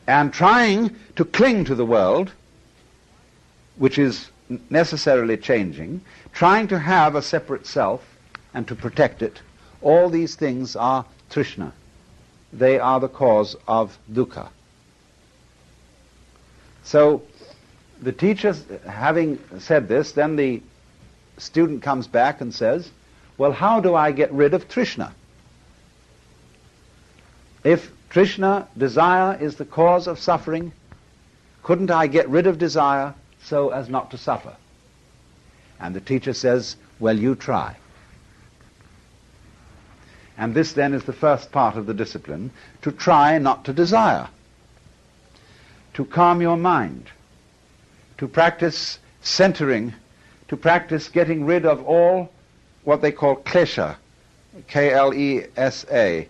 and trying to cling to the world, which is necessarily changing, trying to have a separate self and to protect it, all these things are trishna. They are the cause of dukkha. So the teacher, having said this, then the student comes back and says, well, how do I get rid of trishna? If trishna, desire, is the cause of suffering, couldn't I get rid of desire so as not to suffer? And the teacher says, well, you try. And this then is the first part of the discipline, to try not to desire, to calm your mind, to practice centering, to practice getting rid of all what they call klesha, K-L-E-S-A,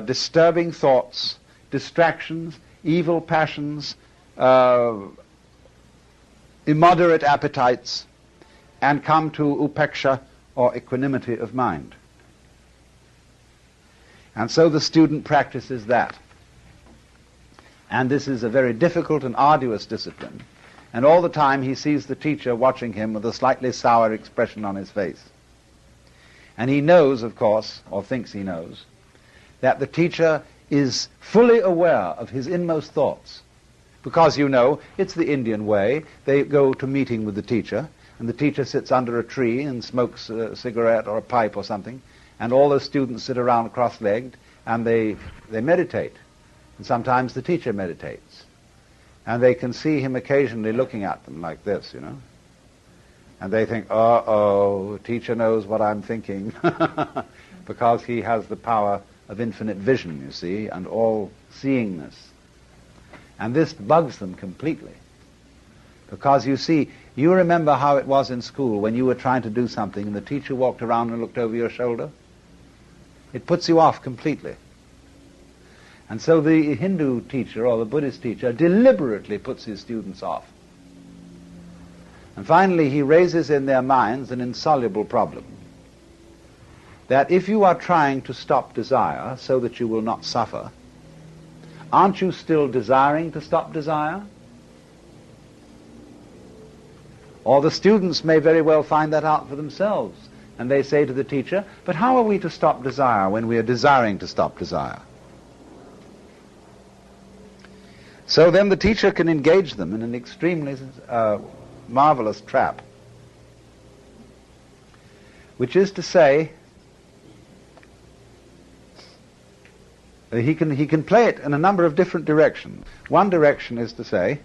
disturbing thoughts, distractions, evil passions, immoderate appetites, and come to upeksha, or equanimity of mind. And so the student practices that. And this is a very difficult and arduous discipline. And all the time he sees the teacher watching him with a slightly sour expression on his face. And he knows, of course, or thinks he knows, that the teacher is fully aware of his inmost thoughts. Because, you know, it's the Indian way. They go to meeting with the teacher, and the teacher sits under a tree and smokes a cigarette or a pipe or something, and all the students sit around cross-legged, and they meditate. And sometimes the teacher meditates. And they can see him occasionally looking at them like this, you know. And they think, uh-oh, the teacher knows what I'm thinking, because he has the power of infinite vision, you see, and all-seeingness. And this bugs them completely. Because, you see, you remember how it was in school when you were trying to do something and the teacher walked around and looked over your shoulder? It puts you off completely. And so the Hindu teacher or the Buddhist teacher deliberately puts his students off. And finally he raises in their minds an insoluble problem. That if you are trying to stop desire so that you will not suffer, aren't you still desiring to stop desire? Or the students may very well find that out for themselves. And they say to the teacher, but how are we to stop desire when we are desiring to stop desire? So then the teacher can engage them in an extremely marvelous trap, which is to say, he can play it in a number of different directions. One direction is to say,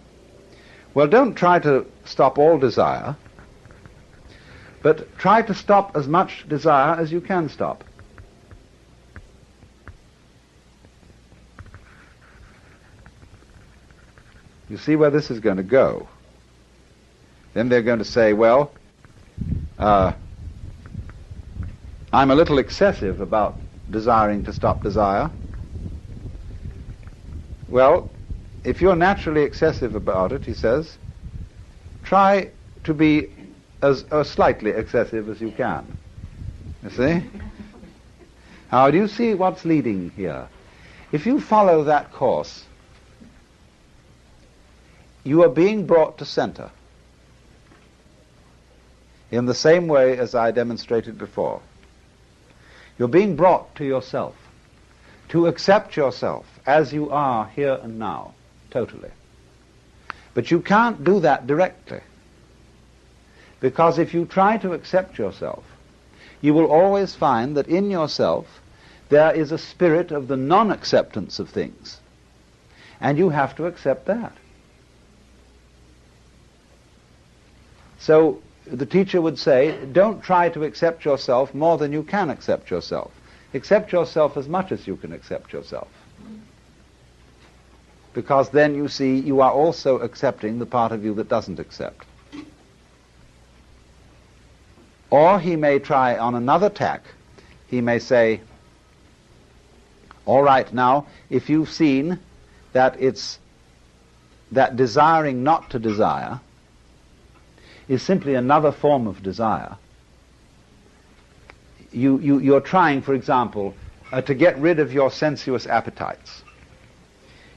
well, don't try to stop all desire, but try to stop as much desire as you can stop. You see where this is going to go. Then they're going to say, well, I'm a little excessive about desiring to stop desire. Well, if you're naturally excessive about it, he says, try to be as slightly excessive as you can. You see? How do you see what's leading here? If you follow that course, you are being brought to center in the same way as I demonstrated before. You're being brought to yourself, to accept yourself as you are here and now, totally. But you can't do that directly, because if you try to accept yourself, you will always find that in yourself there is a spirit of the non-acceptance of things, and you have to accept that. So the teacher would say, don't try to accept yourself more than you can accept yourself. Accept yourself as much as you can accept yourself. Because then, you see, you are also accepting the part of you that doesn't accept. Or he may try on another tack. He may say, all right, now, if you've seen that it's that desiring not to desire is simply another form of desire. You're trying, for example, to get rid of your sensuous appetites.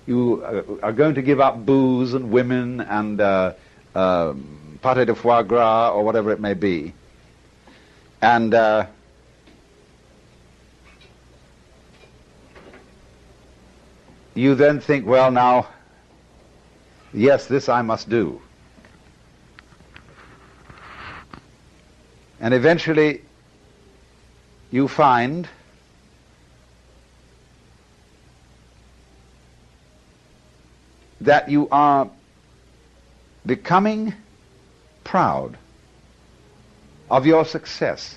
you are going to give up booze and women and pâté de foie gras or whatever it may be. And you then think, well, now, yes, this I must do. And eventually you find that you are becoming proud of your success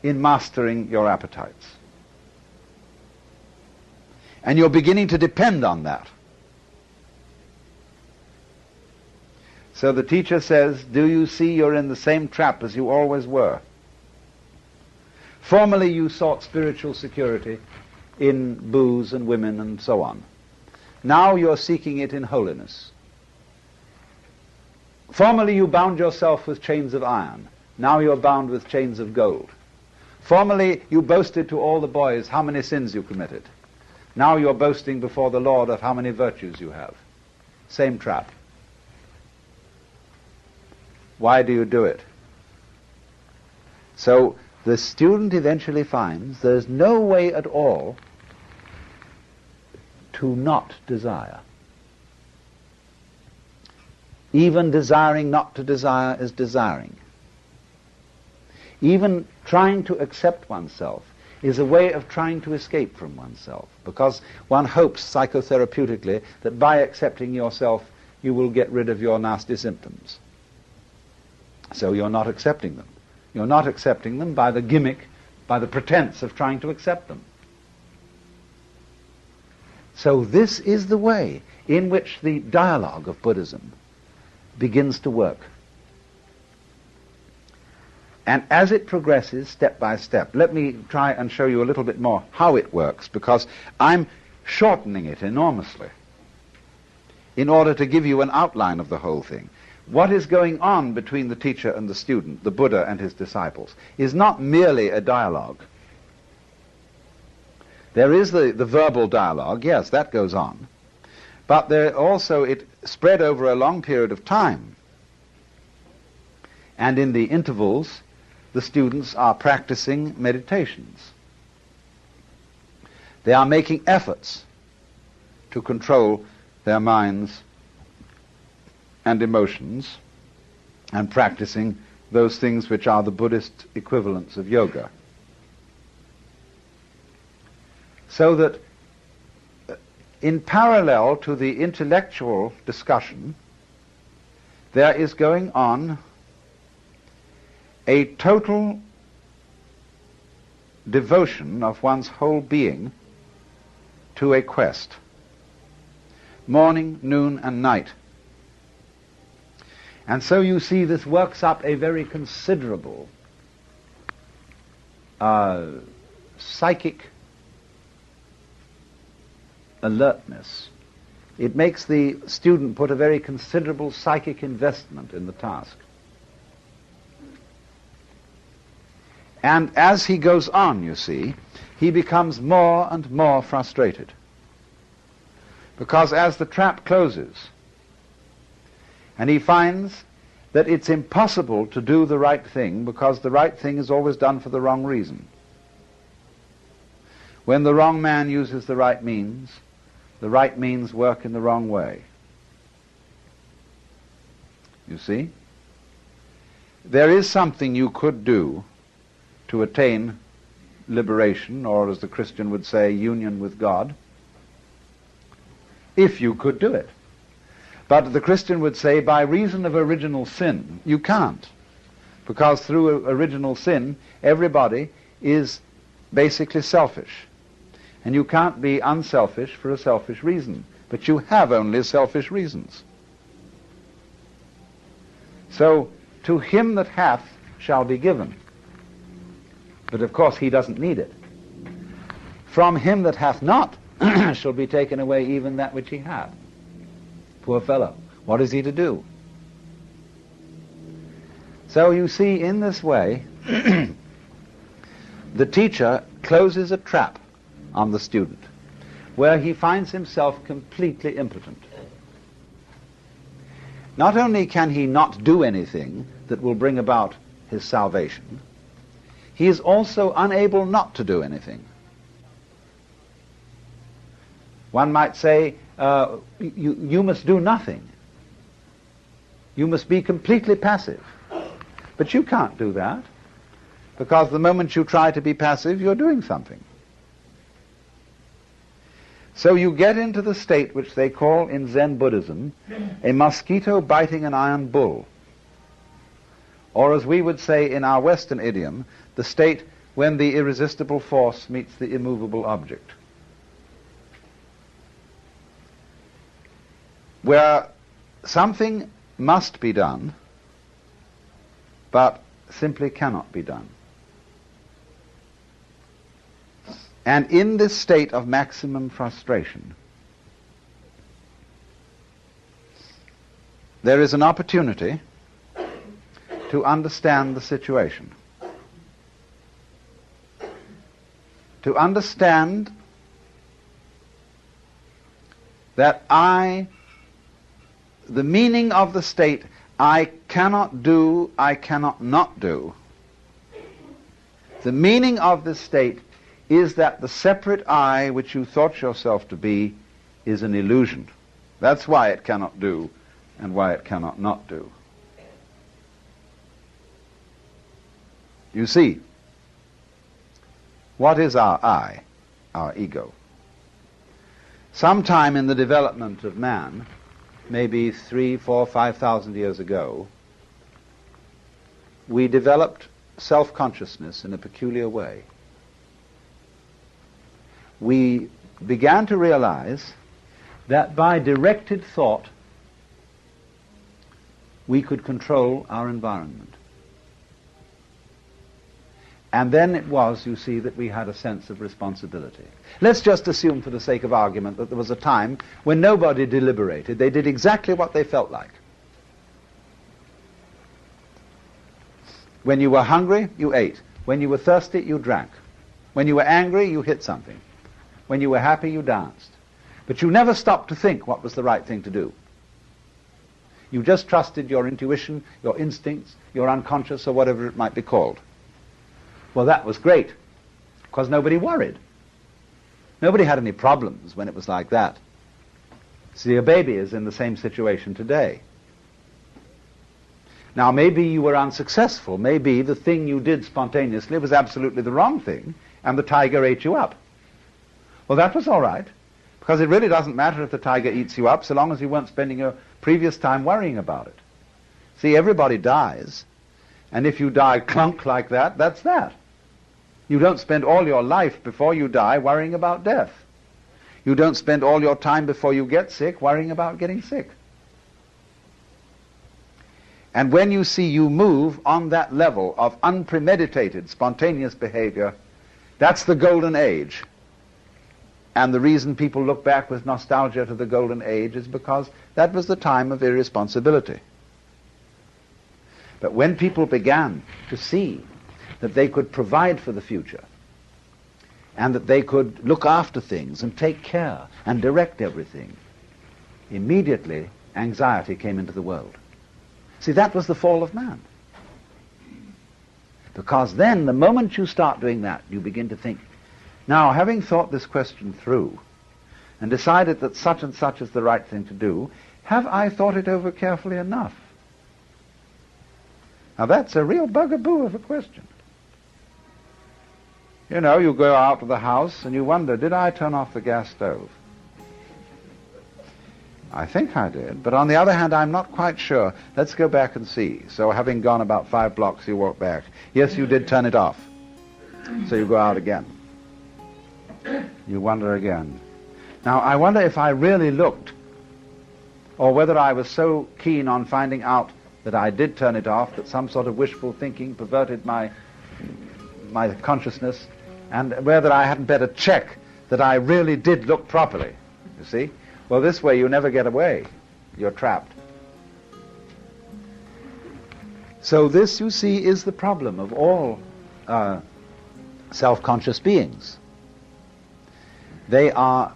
in mastering your appetites. And you're beginning to depend on that. So the teacher says, do you see you're in the same trap as you always were? Formerly you sought spiritual security in booze and women and so on. Now you're seeking it in holiness. Formerly you bound yourself with chains of iron. Now you're bound with chains of gold. Formerly you boasted to all the boys how many sins you committed. Now you're boasting before the Lord of how many virtues you have. Same trap. Why do you do it? So the student eventually finds there's no way at all to not desire. Even desiring not to desire is desiring. Even trying to accept oneself is a way of trying to escape from oneself, because one hopes psychotherapeutically that by accepting yourself you will get rid of your nasty symptoms. So you're not accepting them. You're not accepting them by the gimmick, by the pretense of trying to accept them. So this is the way in which the dialogue of Buddhism begins to work. And as it progresses step by step, let me try and show you a little bit more how it works, because I'm shortening it enormously in order to give you an outline of the whole thing. What is going on between the teacher and the student, the Buddha and his disciples, is not merely a dialogue. There is the verbal dialogue, yes, that goes on. But there also, it spread over a long period of time. And in the intervals, the students are practicing meditations. They are making efforts to control their minds and emotions, and practicing those things which are the Buddhist equivalents of yoga. So that in parallel to the intellectual discussion, there is going on a total devotion of one's whole being to a quest, morning, noon, and night. And so you see this works up a very considerable psychic alertness. It makes the student put a very considerable psychic investment in the task. And as he goes on, you see, he becomes more and more frustrated. Because as the trap closes, and he finds that it's impossible to do the right thing, because the right thing is always done for the wrong reason. When the wrong man uses the right means work in the wrong way. You see? There is something you could do to attain liberation, or as the Christian would say, union with God, if you could do it. But the Christian would say, by reason of original sin, you can't. Because through original sin, everybody is basically selfish. And you can't be unselfish for a selfish reason. But you have only selfish reasons. So, to him that hath shall be given. But of course he doesn't need it. From him that hath not shall be taken away even that which he hath. Poor fellow. What is he to do? So you see, in this way, the teacher closes a trap on the student. where he finds himself completely impotent. Not only can he not do anything that will bring about his salvation, he is also unable not to do anything. One might say, you must do nothing. You must be completely passive. But you can't do that, because the moment you try to be passive, you're doing something. So you get into the state which they call in Zen Buddhism a mosquito biting an iron bull. Or as we would say in our Western idiom, the state when the irresistible force meets the immovable object. Where something must be done, but simply cannot be done. And in this state of maximum frustration, there is an opportunity to understand the situation. To understand that the meaning of the state, I cannot do, I cannot not do. The meaning of this state is that the separate I which you thought yourself to be is an illusion. That's why it cannot do and why it cannot not do. You see, what is our I, our ego? Sometime in the development of man, maybe 3, 4, 5,000 years ago, we developed self-consciousness in a peculiar way. We began to realize that by directed thought we could control our environment. And then it was, you see, that we had a sense of responsibility. Let's just assume, for the sake of argument, that there was a time when nobody deliberated. They did exactly what they felt like. When you were hungry, you ate. When you were thirsty, you drank. When you were angry, you hit something. When you were happy, you danced. But you never stopped to think what was the right thing to do. You just trusted your intuition, your instincts, your unconscious, or whatever it might be called. Well, that was great, because nobody worried. Nobody had any problems when it was like that. See, a baby is in the same situation today. Now, maybe you were unsuccessful. Maybe the thing you did spontaneously was absolutely the wrong thing, and the tiger ate you up. Well, that was all right, because it really doesn't matter if the tiger eats you up, so long as you weren't spending your previous time worrying about it. See, everybody dies, and if you die clunk like that, that's that. You don't spend all your life before you die worrying about death. You don't spend all your time before you get sick worrying about getting sick. And when you see you move on that level of unpremeditated, spontaneous behavior, that's the golden age. And the reason people look back with nostalgia to the golden age is because that was the time of irresponsibility. But when people began to see that they could provide for the future, and that they could look after things and take care and direct everything, immediately anxiety came into the world. See, that was the fall of man. Because then, the moment you start doing that, you begin to think, now, having thought this question through, and decided that such and such is the right thing to do, have I thought it over carefully enough? Now, that's a real bugaboo of a question. You know, you go out of the house and you wonder, did I turn off the gas stove? I think I did, but on the other hand, I'm not quite sure. Let's go back and see. So having gone about 5 blocks, you walk back. Yes, you did turn it off. So you go out again. You wonder again. Now, I wonder if I really looked, or whether I was so keen on finding out that I did turn it off that some sort of wishful thinking perverted my consciousness, and whether I hadn't better check that I really did look properly, you see? Well, this way you never get away. You're trapped. So this, you see, is the problem of all self-conscious beings. They are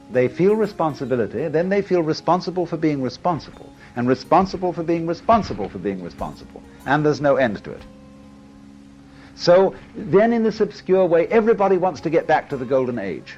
they feel responsibility, then they feel responsible for being responsible, and responsible for being responsible for being responsible, and there's no end to it. So then in this obscure way, everybody wants to get back to the golden age.